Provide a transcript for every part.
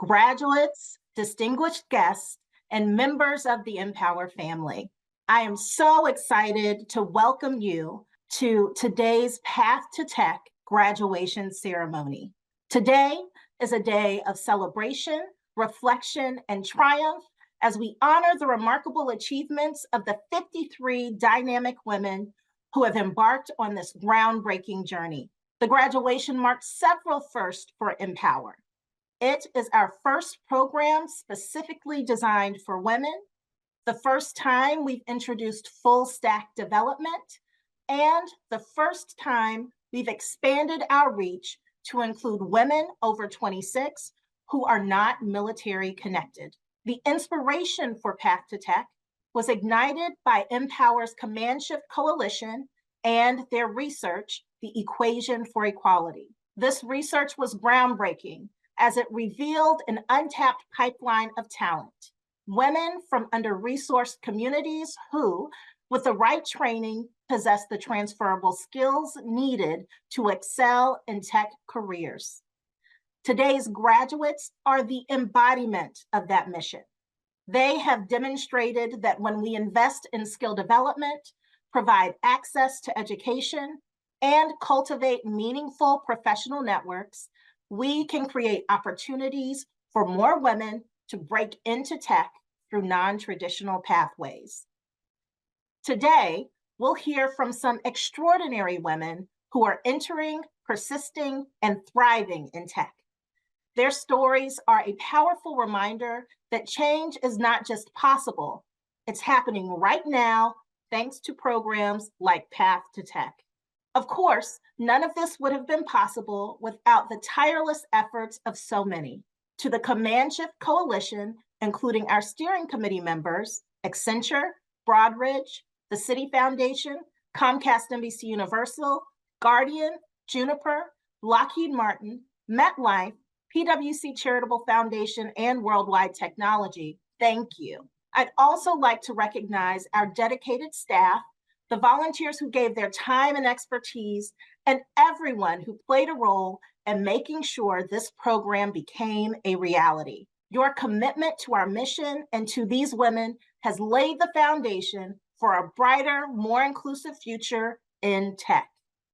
graduates, distinguished guests, and members of the NPower family. I am so excited to welcome you to today's Path2TECH graduation ceremony. Today is a day of celebration, reflection, and triumph as we honor the remarkable achievements of the 53 dynamic women who have embarked on this groundbreaking journey. The graduation marks several firsts for NPower. It is our first program specifically designed for women, the first time we've introduced full stack development, and the first time we've expanded our reach to include women over 26 who are not military connected. The inspiration for Path2TECH was ignited by NPower's Command Shift Coalition and their research, The Equation for Equality. This research was groundbreaking as it revealed an untapped pipeline of talent. Women from under-resourced communities who, with the right training, possess the transferable skills needed to excel in tech careers. Today's graduates are the embodiment of that mission. They have demonstrated that when we invest in skill development, provide access to education, and cultivate meaningful professional networks, we can create opportunities for more women to break into tech through non-traditional pathways. Today, we'll hear from some extraordinary women who are entering, persisting, and thriving in tech. Their stories are a powerful reminder that change is not just possible, it's happening right now thanks to programs like Path2TECH. Of course, none of this would have been possible without the tireless efforts of so many. To the Command Shift Coalition, including our steering committee members, Accenture, Broadridge, the City Foundation, Comcast NBC Universal, Guardian, Juniper, Lockheed Martin, MetLife, PwC Charitable Foundation, and Worldwide Technology, thank you. I'd also like to recognize our dedicated staff, the volunteers who gave their time and expertise, and everyone who played a role in making sure this program became a reality. Your commitment to our mission and to these women has laid the foundation for a brighter, more inclusive future in tech.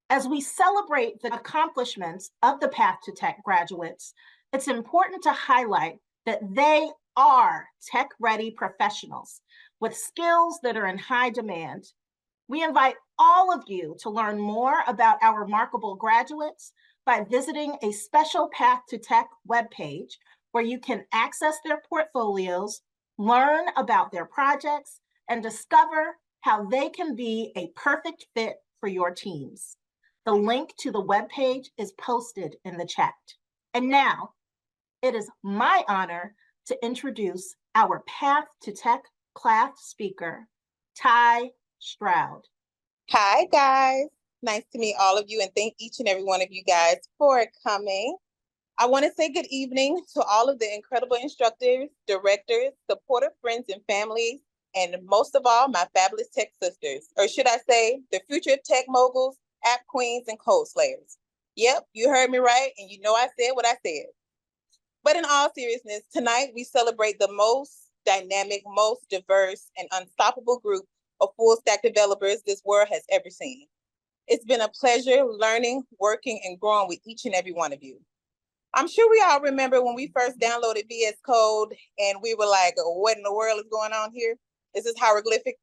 As we celebrate the accomplishments of the Path2TECH graduates, it's important to highlight that they are tech-ready professionals with skills that are in high demand. We invite all of you to learn more about our remarkable graduates by visiting a special Path2TECH webpage where you can access their portfolios, learn about their projects, and discover how they can be a perfect fit for your teams. The link to the webpage is posted in the chat. And now, it is my honor to introduce our Path2TECH class speaker, Ty Stroud. Hi, guys. Nice to meet all of you, and thank each and every one of you guys for coming. I want to say good evening to all of the incredible instructors, directors, supportive friends and families, and most of all, my fabulous tech sisters, or should I say, the future tech moguls, app queens, and code slayers. Yep, you heard me right, and you know I said what I said. But in all seriousness, tonight we celebrate the most dynamic, most diverse, and unstoppable group of full-stack developers this world has ever seen. It's been a pleasure learning, working, and growing with each and every one of you. I'm sure we all remember when we first downloaded VS Code and we were like, what in the world is going on here? Is this hieroglyphics?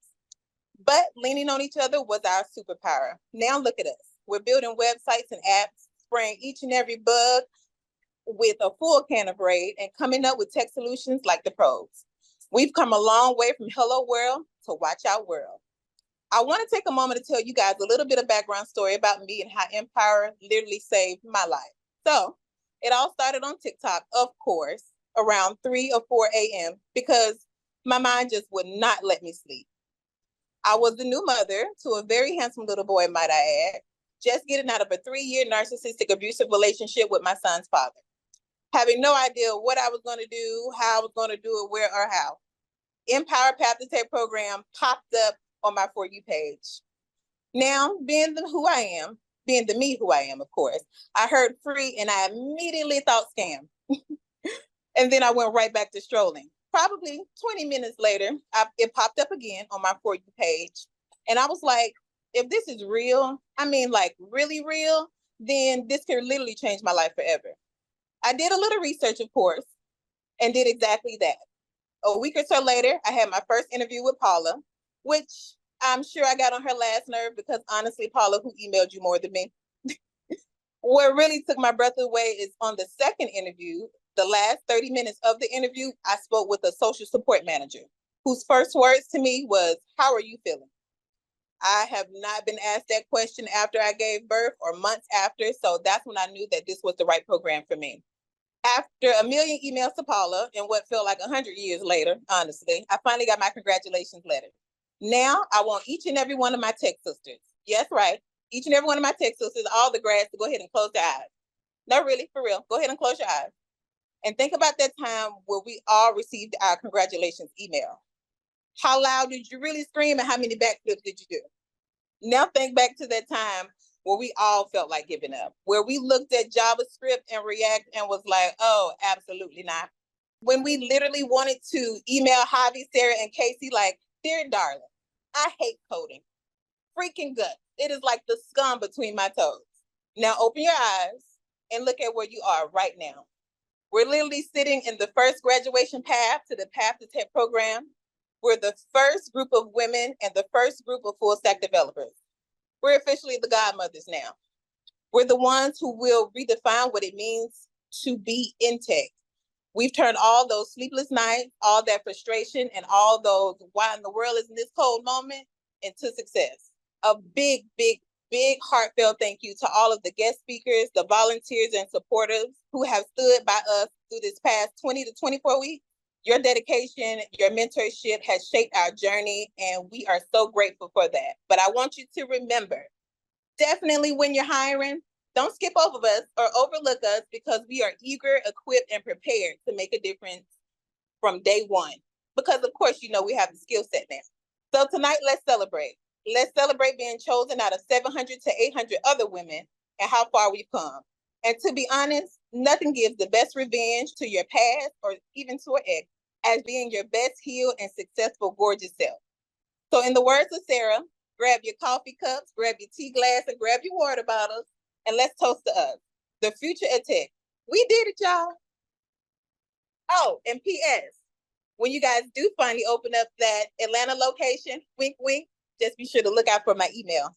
But leaning on each other was our superpower. Now look at us. We're building websites and apps, spraying each and every bug with a full can of Raid and coming up with tech solutions like the pros. We've come a long way from Hello World to Watch Out World. I want to take a moment to tell you guys a little bit of background story about me and how NPower literally saved my life. So it all started on TikTok, of course, around 3 or 4 a.m. because my mind just would not let me sleep. I was the new mother to a very handsome little boy, might I add, just getting out of a 3-year narcissistic abusive relationship with my son's father. Having no idea what I was going to do, how I was going to do it, where or how. NPower Path2TECH program popped up on my For You page. Now, being the me who I am, of course, I heard free and I immediately thought scam. And then I went right back to strolling. Probably 20 minutes later, it popped up again on my For You page. And I was like, if this is real, I mean, like really real, then this could literally change my life forever. I did a little research, of course, and did exactly that. A week or so later, I had my first interview with Paula, which I'm sure I got on her last nerve because honestly, Paula, who emailed you more than me? What really took my breath away is on the second interview, the last 30 minutes of the interview, I spoke with a social support manager whose first words to me was, "How are you feeling?" I have not been asked that question after I gave birth or months after. So that's when I knew that this was the right program for me. After a million emails to Paula and what felt like 100 years later, honestly, I finally got my congratulations letter. Now I want each and every one of my tech sisters, yes, right, each and every one of my tech sisters, all the grads, to go ahead and close their eyes. No, really, for real, go ahead and close your eyes. And think about that time where we all received our congratulations email. How loud did you really scream and how many backflips did you do? Now think back to that time where we all felt like giving up, where we looked at JavaScript and React and was like, oh, absolutely not. When we literally wanted to email Javi, Sarah, and Casey like, dear darling, I hate coding. Freaking gut. It is like the scum between my toes. Now open your eyes and look at where you are right now. We're literally sitting in the first graduation path to the Path2TECH program. We're the first group of women and the first group of full stack developers. We're officially the godmothers now. We're the ones who will redefine what it means to be in tech. We've turned all those sleepless nights, all that frustration, and all those why in the world isn't this cold moment into success. A big, big, big heartfelt thank you to all of the guest speakers, the volunteers and supporters who have stood by us through this past 20 to 24 weeks. Your dedication, your mentorship has shaped our journey, and we are so grateful for that. But I want you to remember, definitely when you're hiring, don't skip over us or overlook us because we are eager, equipped, and prepared to make a difference from day one. Because, of course, you know we have the skill set now. So tonight, let's celebrate. Let's celebrate being chosen out of 700 to 800 other women and how far we've come. And to be honest, nothing gives the best revenge to your past or even to an ex as being your best healed and successful, gorgeous self. So in the words of Sarah, grab your coffee cups, grab your tea glass, and grab your water bottles, and let's toast to us, the future of tech. We did it, y'all. Oh, and P.S., when you guys do finally open up that Atlanta location, wink, wink, just be sure to look out for my email.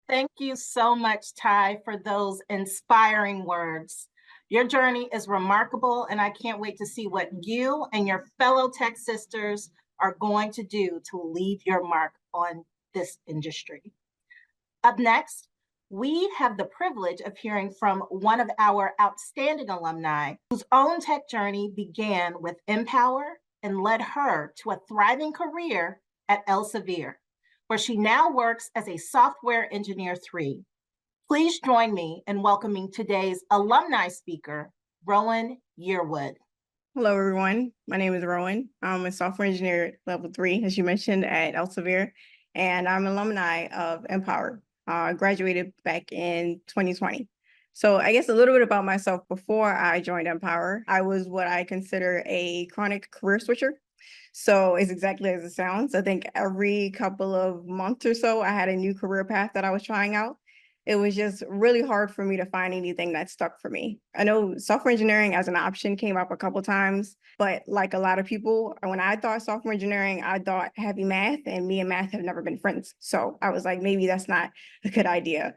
Thank you so much, Ty, for those inspiring words. Your journey is remarkable, and I can't wait to see what you and your fellow tech sisters are going to do to leave your mark on this industry. Up next, we have the privilege of hearing from one of our outstanding alumni whose own tech journey began with NPower and led her to a thriving career at Elsevier, where she now works as a software engineer 3. Please join me in welcoming today's alumni speaker, Rowan Yearwood. Hello, everyone. My name is Rowan. I'm a software engineer level 3, as you mentioned, at Elsevier, and I'm an alumni of NPower. I graduated back in 2020. So I guess a little bit about myself. Before I joined NPower, I was what I consider a chronic career switcher. So it's exactly as it sounds. I think every couple of months or so, I had a new career path that I was trying out. It was just really hard for me to find anything that stuck for me. I know software engineering as an option came up a couple times, but like a lot of people, when I thought software engineering, I thought heavy math, and me and math have never been friends. So I was like, maybe that's not a good idea.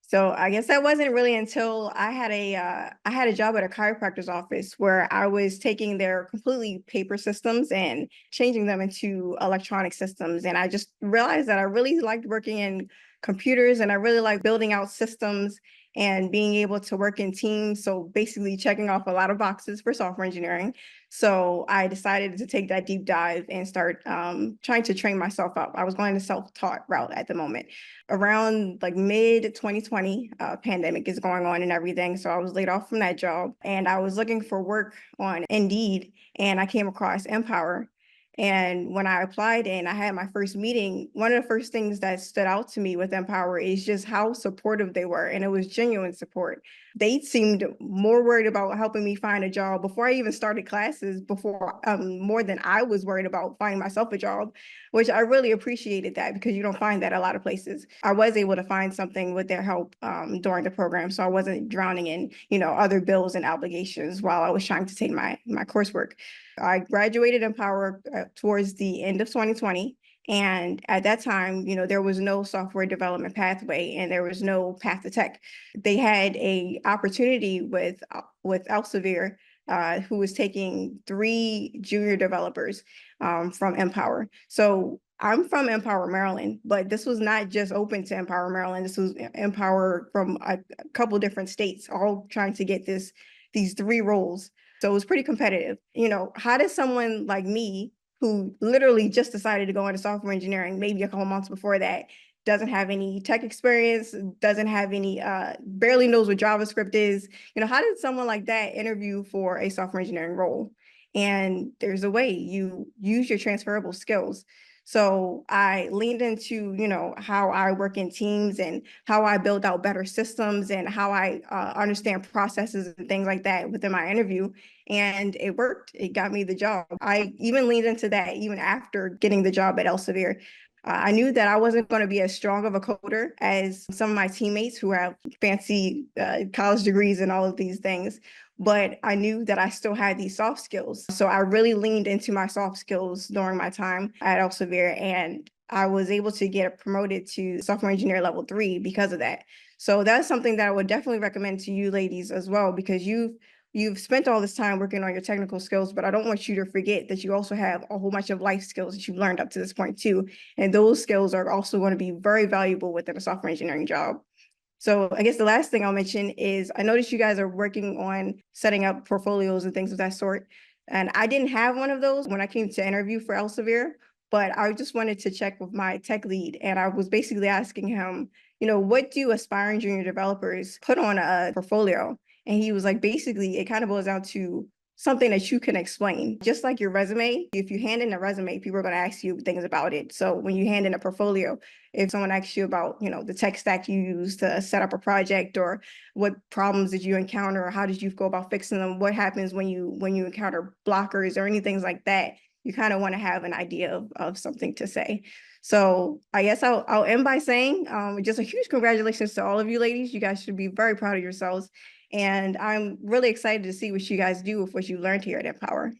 So I guess that wasn't really until I had a job at a chiropractor's office where I was taking their completely paper systems and changing them into electronic systems. And I just realized that I really liked working in computers, and I really like building out systems and being able to work in teams. So basically checking off a lot of boxes for software engineering. So I decided to take that deep dive and start trying to train myself up. I was going the self-taught route at the moment. Around like mid 2020, pandemic is going on and everything. So I was laid off from that job, and I was looking for work on Indeed, and I came across NPower. And when I applied and I had my first meeting, one of the first things that stood out to me with NPower is just how supportive they were. And it was genuine support. They seemed more worried about helping me find a job before I even started classes, more than I was worried about finding myself a job, which I really appreciated that because you don't find that a lot of places. I was able to find something with their help during the program. So I wasn't drowning in, other bills and obligations while I was trying to take my coursework. I graduated NPower towards the end of 2020. And at that time, there was no software development pathway and there was no Path2TECH. They had a opportunity with Elsevier, who was taking 3 junior developers from NPower. So I'm from NPower, Maryland, but this was not just open to NPower, Maryland. This was NPower from a couple different states, all trying to get these 3 roles. So it was pretty competitive. How does someone like me, who literally just decided to go into software engineering, maybe a couple months before that, doesn't have any tech experience, doesn't have any, barely knows what JavaScript is, how did someone like that interview for a software engineering role? And there's a way you use your transferable skills. So I leaned into, how I work in teams and how I build out better systems and how I understand processes and things like that within my interview. And it worked. It got me the job. I even leaned into that even after getting the job at Elsevier. I knew that I wasn't going to be as strong of a coder as some of my teammates who have fancy college degrees and all of these things, but I knew that I still had these soft skills. So I really leaned into my soft skills during my time at Elsevier, and I was able to get promoted to software engineer level 3 because of that. So that's something that I would definitely recommend to you ladies as well, because you've spent all this time working on your technical skills, but I don't want you to forget that you also have a whole bunch of life skills that you've learned up to this point too. And those skills are also going to be very valuable within a software engineering job. So I guess the last thing I'll mention is I noticed you guys are working on setting up portfolios and things of that sort. And I didn't have one of those when I came to interview for Elsevier, but I just wanted to check with my tech lead. And I was basically asking him, what do aspiring junior developers put on a portfolio? And he was like, basically, it kind of boils down to something that you can explain. Just like your resume, if you hand in a resume, people are going to ask you things about it. So when you hand in a portfolio, if someone asks you about, the tech stack you use to set up a project, or what problems did you encounter, or how did you go about fixing them, what happens when you encounter blockers or anything like that, you kind of want to have an idea of something to say. So I guess I'll end by saying just a huge congratulations to all of you ladies. You guys should be very proud of yourselves. And I'm really excited to see what you guys do with what you learned here at NPower.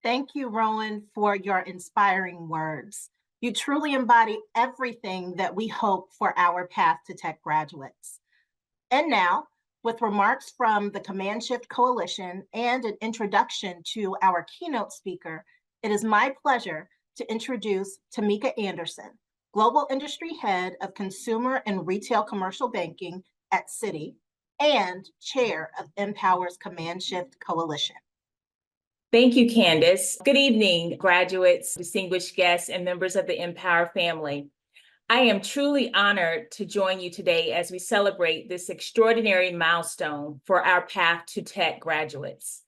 Thank you, Rowan, for your inspiring words. You truly embody everything that we hope for our Path2TECH graduates. And now, with remarks from the Command Shift Coalition and an introduction to our keynote speaker, it is my pleasure to introduce Tamika Anderson, Global Industry Head of Consumer and Retail Commercial Banking at Citi and Chair of NPower's Command Shift Coalition. Thank you, Candace. Good evening, graduates, distinguished guests, and members of the NPower family. I am truly honored to join you today as we celebrate this extraordinary milestone for our Path2TECH graduates.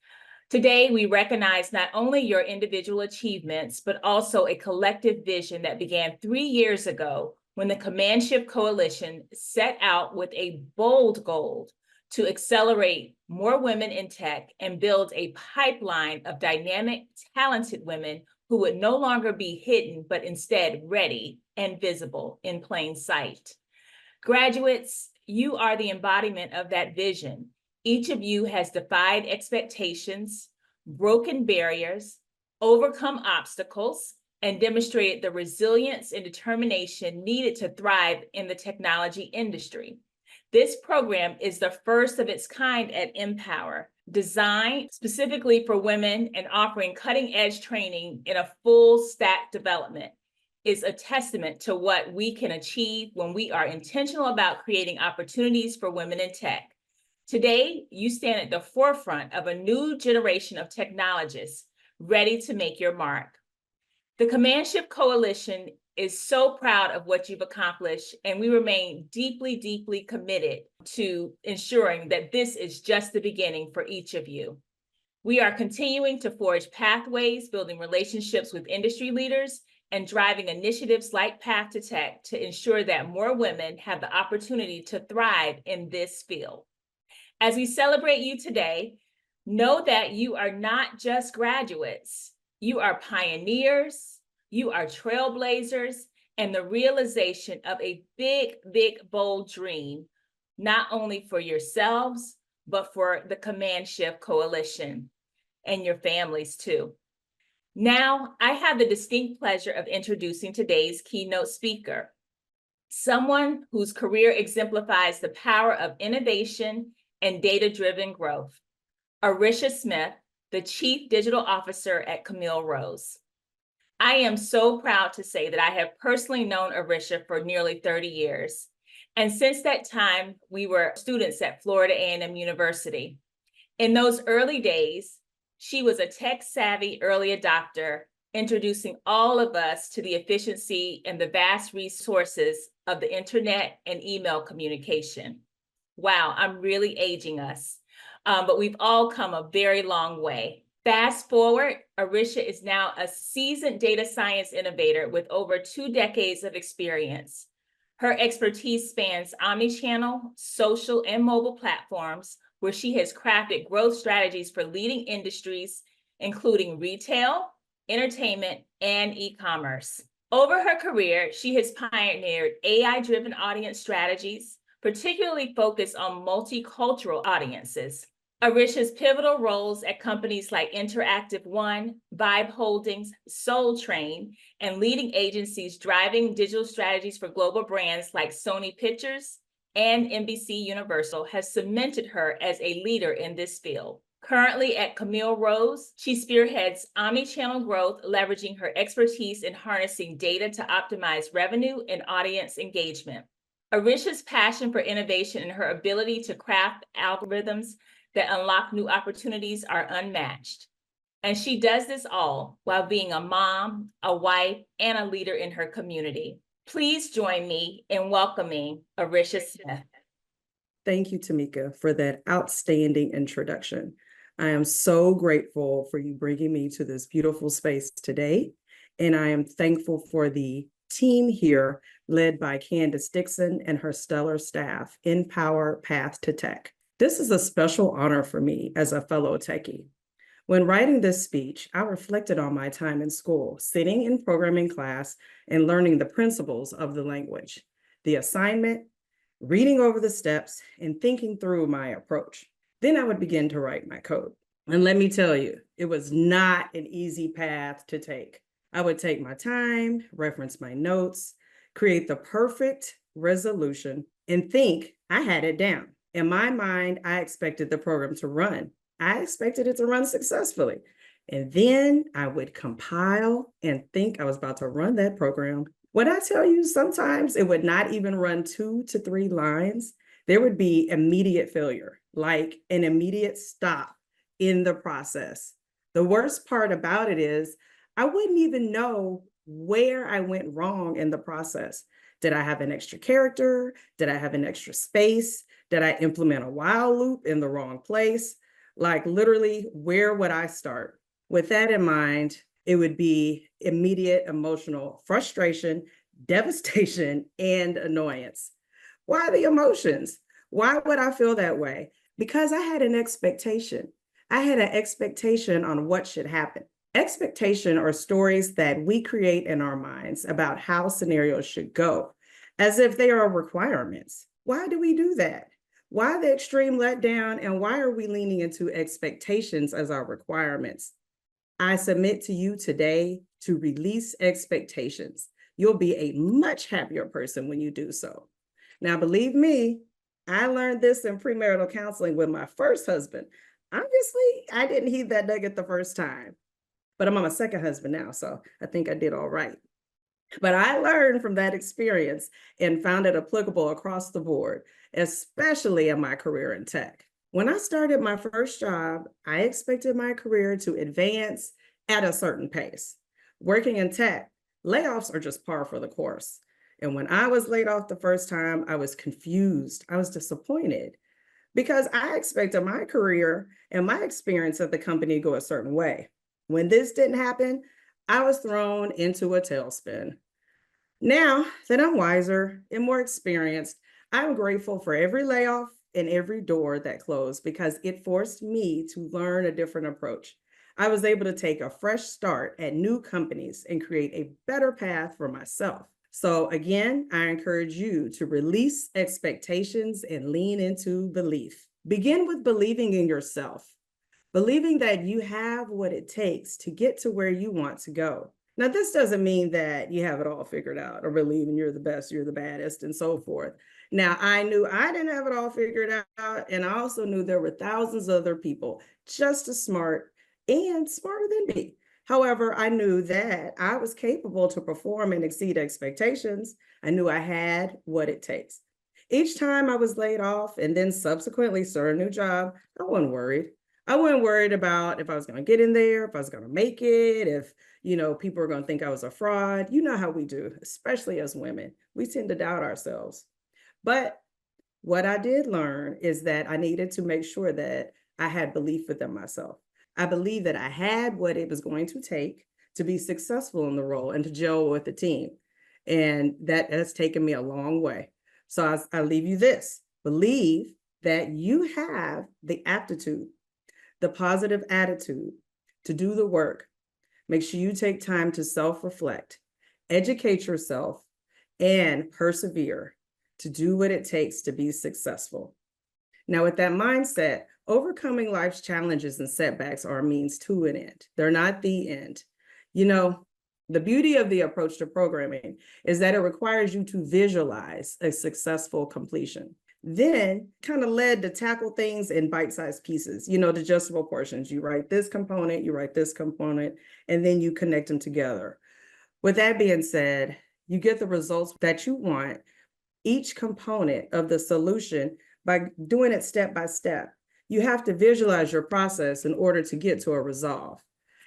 Today, we recognize not only your individual achievements, but also a collective vision that began 3 years ago when the Command Shift Coalition set out with a bold goal to accelerate more women in tech and build a pipeline of dynamic, talented women who would no longer be hidden, but instead ready and visible in plain sight. Graduates, you are the embodiment of that vision. Each of you has defied expectations, broken barriers, overcome obstacles, and demonstrated the resilience and determination needed to thrive in the technology industry. This program is the first of its kind at NPower, designed specifically for women and offering cutting-edge training in a full stack development. Is a testament to what we can achieve when we are intentional about creating opportunities for women in tech. Today, you stand at the forefront of a new generation of technologists ready to make your mark. The Command Shift Coalition is so proud of what you've accomplished, and we remain deeply, deeply committed to ensuring that this is just the beginning for each of you. We are continuing to forge pathways, building relationships with industry leaders, and driving initiatives like Path2TECH to ensure that more women have the opportunity to thrive in this field. As we celebrate you today, know that you are not just graduates. You are pioneers, you are trailblazers, and the realization of a big, big, bold dream, not only for yourselves, but for the Command Shift Coalition and your families too. Now, I have the distinct pleasure of introducing today's keynote speaker, someone whose career exemplifies the power of innovation and data-driven growth, Arisha Smith, the Chief Digital Officer at Camille Rose. I am so proud to say that I have personally known Arisha for nearly 30 years. And since that time, we were students at Florida A&M University. In those early days, she was a tech-savvy early adopter, introducing all of us to the efficiency and the vast resources of the internet and email communication. Wow, I'm really aging us, but we've all come a very long way. Fast forward, Arisha is now a seasoned data science innovator with over 2 decades of experience. Her expertise spans omnichannel, social, and mobile platforms, where she has crafted growth strategies for leading industries, including retail, entertainment, and e-commerce. Over her career, she has pioneered AI-driven audience strategies, particularly focused on multicultural audiences. Arisha's pivotal roles at companies like Interactive One, Vibe Holdings, Soul Train, and leading agencies driving digital strategies for global brands like Sony Pictures and NBC Universal has cemented her as a leader in this field. Currently at Camille Rose, she spearheads omnichannel growth, leveraging her expertise in harnessing data to optimize revenue and audience engagement. Arisha's passion for innovation and her ability to craft algorithms that unlock new opportunities are unmatched. And she does this all while being a mom, a wife, and a leader in her community. Please join me in welcoming Arisha Smith. Thank you, Tamika, for that outstanding introduction. I am so grateful for you bringing me to this beautiful space today, and I am thankful for the team here led by Candace Dixon and her stellar staff, NPower Path2TECH. This is a special honor for me as a fellow techie. When writing this speech, I reflected on my time in school, sitting in programming class and learning the principles of the language, the assignment, reading over the steps, and thinking through my approach. Then I would begin to write my code. And let me tell you, it was not an easy path to take. I would take my time, reference my notes, create the perfect resolution, and think I had it down. In my mind, I expected the program to run. I expected it to run successfully. And then I would compile and think I was about to run that program. When I tell you, sometimes it would not even run 2 to 3 lines. There would be immediate failure, like an immediate stop in the process. The worst part about it is I wouldn't even know where I went wrong in the process. Did I have an extra character? Did I have an extra space? Did I implement a while loop in the wrong place? Like literally, where would I start? With that in mind, it would be immediate emotional frustration, devastation, and annoyance. Why the emotions? Why would I feel that way? Because I had an expectation. I had an expectation on what should happen. Expectation are stories that we create in our minds about how scenarios should go, as if they are requirements. Why do we do that? Why the extreme letdown, and why are we leaning into expectations as our requirements? I submit to you today to release expectations. You'll be a much happier person when you do so. Now, believe me, I learned this in premarital counseling with my first husband. Obviously, I didn't heed that nugget the first time, but I'm on my second husband now, so I think I did all right. But I learned from that experience and found it applicable across the board, especially in my career in tech. When I started my first job, I expected my career to advance at a certain pace. Working in tech, layoffs are just par for the course. And when I was laid off the first time, I was confused. I was disappointed. because I expected my career and my experience at the company to go a certain way. When this didn't happen, I was thrown into a tailspin. Now that I'm wiser and more experienced, I'm grateful for every layoff and every door that closed because it forced me to learn a different approach. I was able to take a fresh start at new companies and create a better path for myself. So again, I encourage you to release expectations and lean into belief. Begin with believing in yourself, believing that you have what it takes to get to where you want to go. Now, this doesn't mean that you have it all figured out or believing you're the best, you're the baddest, and so forth. Now, I knew I didn't have it all figured out, and I also knew there were thousands of other people just as smart and smarter than me. However, I knew that I was capable to perform and exceed expectations. I knew I had what it takes. Each time I was laid off and then subsequently started a new job, I wasn't worried. I wasn't worried about if I was going to get in there, if I was going to make it, if people are going to think I was a fraud. You know how we do, especially as women. We tend to doubt ourselves. But what I did learn is that I needed to make sure that I had belief within myself. I believed that I had what it was going to take to be successful in the role and to gel with the team. And that has taken me a long way. So I leave you this. Believe that you have the aptitude, the positive attitude to do the work. Make sure you take time to self-reflect, educate yourself, and persevere to do what it takes to be successful. Now, with that mindset, overcoming life's challenges and setbacks are a means to an end. They're not the end. The beauty of the approach to programming is that it requires you to visualize a successful completion. Then kind of led to tackle things in bite-sized pieces, digestible portions. You write this component, you write this component, and then you connect them together. With that being said, you get the results that you want, each component of the solution, by doing it step by step. You have to visualize your process in order to get to a resolve.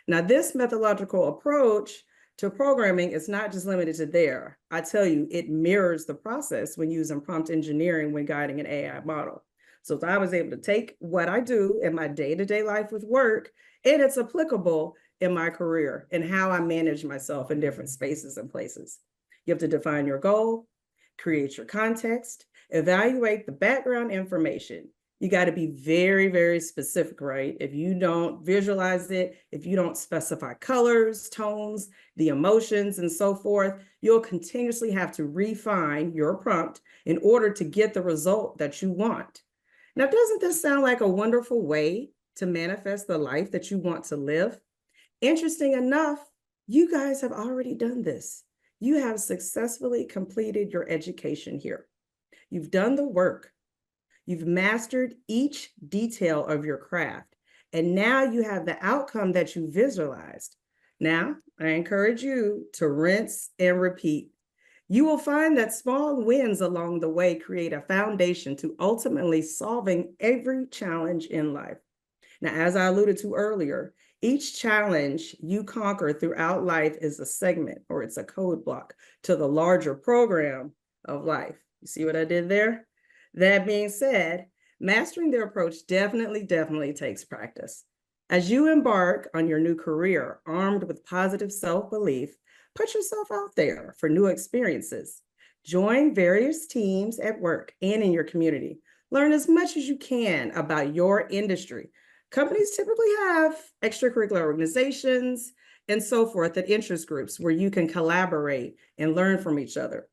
Now, this methodological approach to programming is not just limited to there. I tell you, it mirrors the process when using prompt engineering when guiding an AI model. So I was able to take what I do in my day-to-day life with work, and it's applicable in my career and how I manage myself in different spaces and places. You have to define your goal, create your context, evaluate the background information. You got to be very, very specific, right? If you don't visualize it, if you don't specify colors, tones, the emotions, and so forth, you'll continuously have to refine your prompt in order to get the result that you want. Now, doesn't this sound like a wonderful way to manifest the life that you want to live? Interesting enough, you guys have already done this. You have successfully completed your education here. You've done the work. You've mastered each detail of your craft, and now you have the outcome that you visualized. Now, I encourage you to rinse and repeat. You will find that small wins along the way create a foundation to ultimately solving every challenge in life. Now, as I alluded to earlier, each challenge you conquer throughout life is a segment, or it's a code block to the larger program of life. You see what I did there? That being said, mastering the approach definitely takes practice. As you embark on your new career, armed with positive self-belief, put yourself out there for new experiences. Join various teams at work and in your community. Learn as much as you can about your industry. Companies typically have extracurricular organizations and so forth at interest groups where you can collaborate and learn from each other.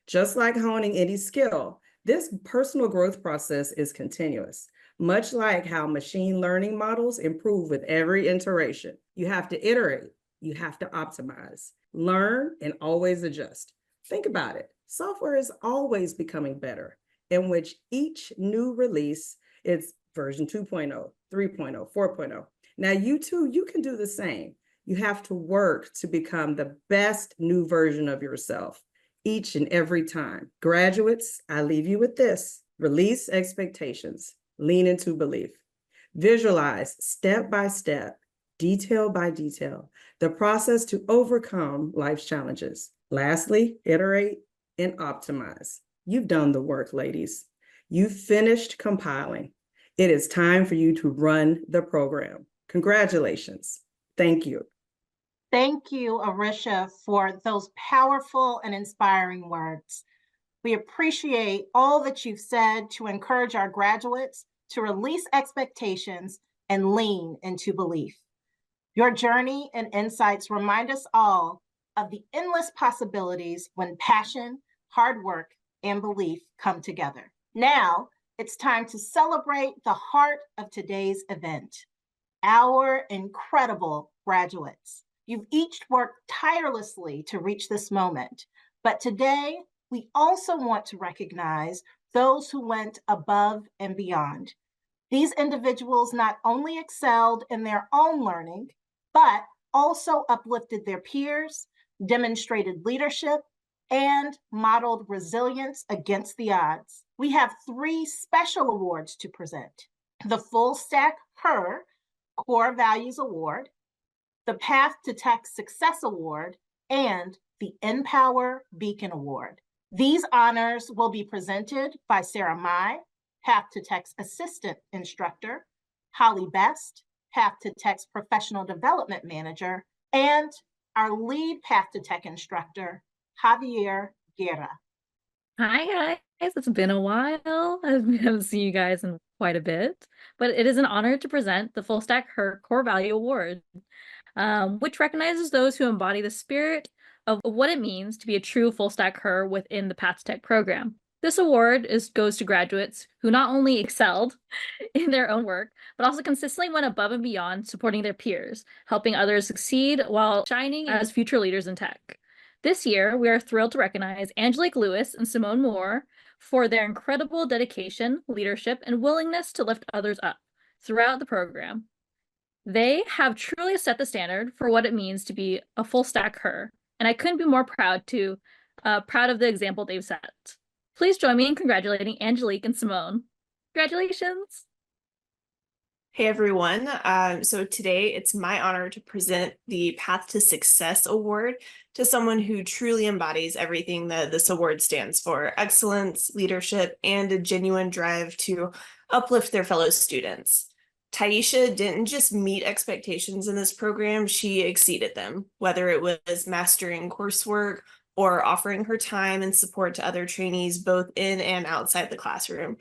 Just like honing any skill, this personal growth process is continuous, much like how machine learning models improve with every iteration. You have to iterate, you have to optimize, learn, and always adjust. Think about it. Software is always becoming better, in which each new release is version 2.0, 3.0, 4.0. Now, you too, you can do the same. You have to work to become the best new version of yourself each and every time. Graduates, I leave you with this. Release expectations, lean into belief. Visualize step by step, detail by detail, the process to overcome life's challenges. Lastly, iterate and optimize. You've done the work, ladies. You've finished compiling. It is time for you to run the program. Congratulations. Thank you. Thank you, Arisha, for those powerful and inspiring words. We appreciate all that you've said to encourage our graduates to release expectations and lean into belief. Your journey and insights remind us all of the endless possibilities when passion, hard work, and belief come together. Now, it's time to celebrate the heart of today's event, our incredible graduates. You've each worked tirelessly to reach this moment, but today we also want to recognize those who went above and beyond. These individuals not only excelled in their own learning, but also uplifted their peers, demonstrated leadership, and modeled resilience against the odds. We have 3 special awards to present: the Full Stack HER Core Values Award, the Path2TECH Success Award, and the NPower Beacon Award. These honors will be presented by Sarah Mai, Path2TECH's Assistant Instructor, Holly Best, Path2TECH's Professional Development Manager, and our lead Path2TECH instructor, Javier Guerra. Hi guys, it's been a while. I haven't seen you guys in quite a bit, but it is an honor to present the Full Stack HER Core Value Award, which recognizes those who embody the spirit of what it means to be a true full stack HER within the Path2TECH program. This award goes to graduates who not only excelled in their own work, but also consistently went above and beyond supporting their peers, helping others succeed while shining as future leaders in tech. This year, we are thrilled to recognize Angelique Lewis and Simone Moore for their incredible dedication, leadership, and willingness to lift others up throughout the program. They have truly set the standard for what it means to be a full stack HER, and I couldn't be more proud of the example they've set. Please join me in congratulating Angelique and Simone. Congratulations! Hey everyone, so today it's my honor to present the Path to Success Award to someone who truly embodies everything that this award stands for: excellence, leadership, and a genuine drive to uplift their fellow students. Taisha didn't just meet expectations in this program, she exceeded them, whether it was mastering coursework or offering her time and support to other trainees both in and outside the classroom.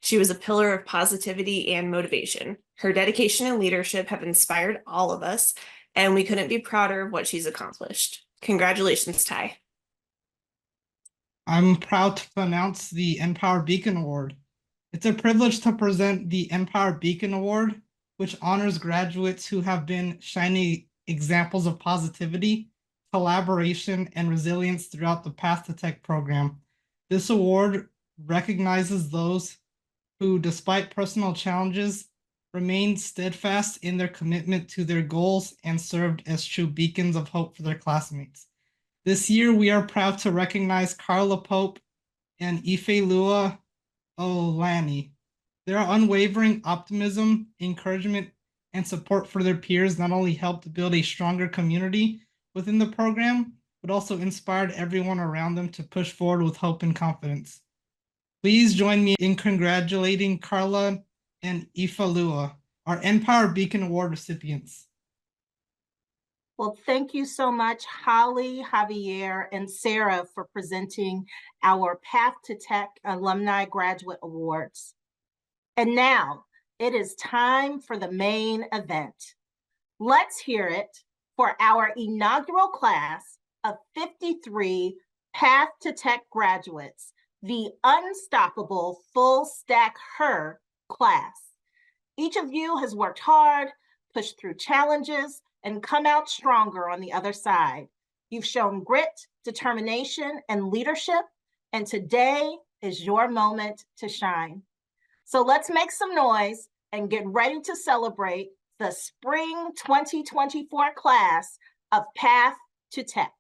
She was a pillar of positivity and motivation. Her dedication and leadership have inspired all of us, and we couldn't be prouder of what she's accomplished. Congratulations, Ty. I'm proud to announce the NPower Beacon Award. It's a privilege to present the NPower Beacon Award, which honors graduates who have been shining examples of positivity, collaboration, and resilience throughout the Path2TECH program. This award recognizes those who, despite personal challenges, remained steadfast in their commitment to their goals and served as true beacons of hope for their classmates. This year, we are proud to recognize Carla Pope and Ifeolua Olani. Their unwavering optimism, encouragement, and support for their peers not only helped build a stronger community within the program, but also inspired everyone around them to push forward with hope and confidence. Please join me in congratulating Carla and Ifeolua, our NPower Beacon Award recipients. Well, thank you so much, Holly, Javier, and Sarah, for presenting our Path2TECH Alumni Graduate Awards. And now it is time for the main event. Let's hear it for our inaugural class of 53 Path2TECH graduates, the Unstoppable Full Stack HER class. Each of you has worked hard, pushed through challenges, and come out stronger on the other side. You've shown grit, determination, and leadership, and today is your moment to shine. So let's make some noise and get ready to celebrate the Spring 2024 class of Path2TECH.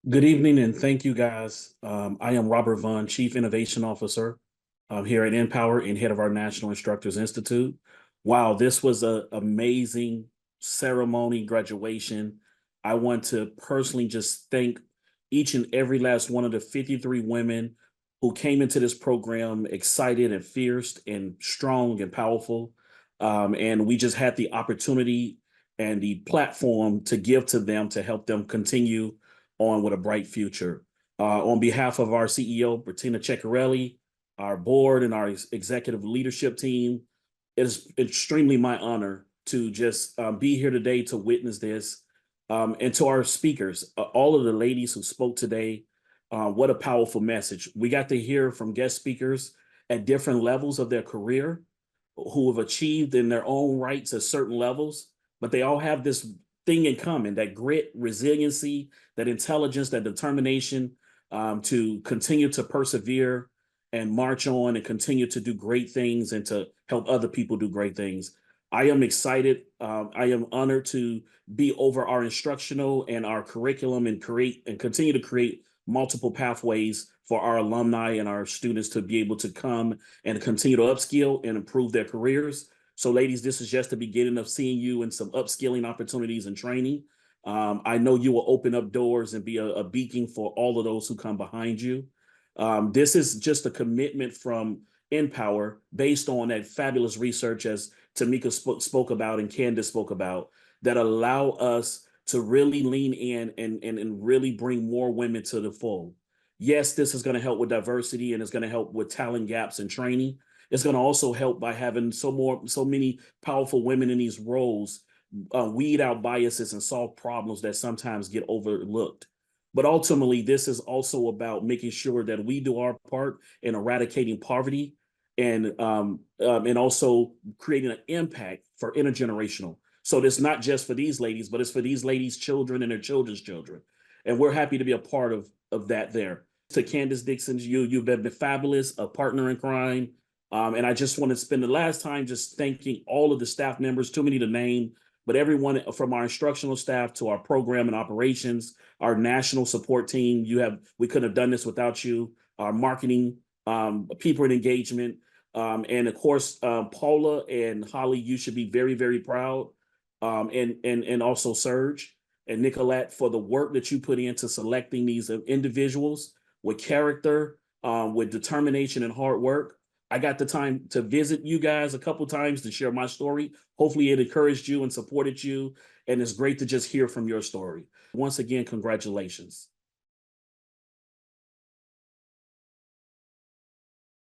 Good evening and thank you guys. I am Robert Vaughn, Chief Innovation Officer here at NPower and head of our National Instructors Institute. Wow, this was an amazing ceremony, graduation. I want to personally just thank each and every last one of the 53 women who came into this program excited and fierce and strong and powerful. And we just had the opportunity and the platform to give to them to help them continue on with a bright future. On behalf of our CEO, Bettina Ceccarelli, our board, and our executive leadership team, it is extremely my honor to just be here today to witness this. And to our speakers, all of the ladies who spoke today, what a powerful message. We got to hear from guest speakers at different levels of their career who have achieved in their own rights at certain levels, but they all have this thing in common, that grit, resiliency, that intelligence, that determination to continue to persevere and march on and continue to do great things and to help other people do great things. I am excited. I am honored to be over our instructional and our curriculum and continue to create multiple pathways for our alumni and our students to be able to come and continue to upskill and improve their careers. So ladies, this is just the beginning of seeing you in some upskilling opportunities and training. I know you will open up doors and be a beacon for all of those who come behind you. This is just a commitment from NPower based on that fabulous research, as Tamika spoke about and Candace spoke about, that allow us to really lean in and really bring more women to the fold. Yes, this is going to help with diversity and it's going to help with talent gaps and training. It's going to also help by having so many powerful women in these roles weed out biases and solve problems that sometimes get overlooked. But ultimately, this is also about making sure that we do our part in eradicating poverty and also creating an impact for intergenerational. So it's not just for these ladies, but it's for these ladies' children and their children's children. And we're happy to be a part of that there. To Candace Dixon, you've been fabulous, a partner in crime. And I just want to spend the last time just thanking all of the staff members, too many to name, but everyone from our instructional staff to our program and operations, our national support team. We couldn't have done this without you. Our marketing, people in engagement, and of course, Paula and Holly, you should be very, very proud. And also Serge and Nicolette for the work that you put into selecting these individuals with character, with determination and hard work. I got the time to visit you guys a couple times to share my story. Hopefully it encouraged you and supported you. And it's great to just hear from your story. Once again, congratulations.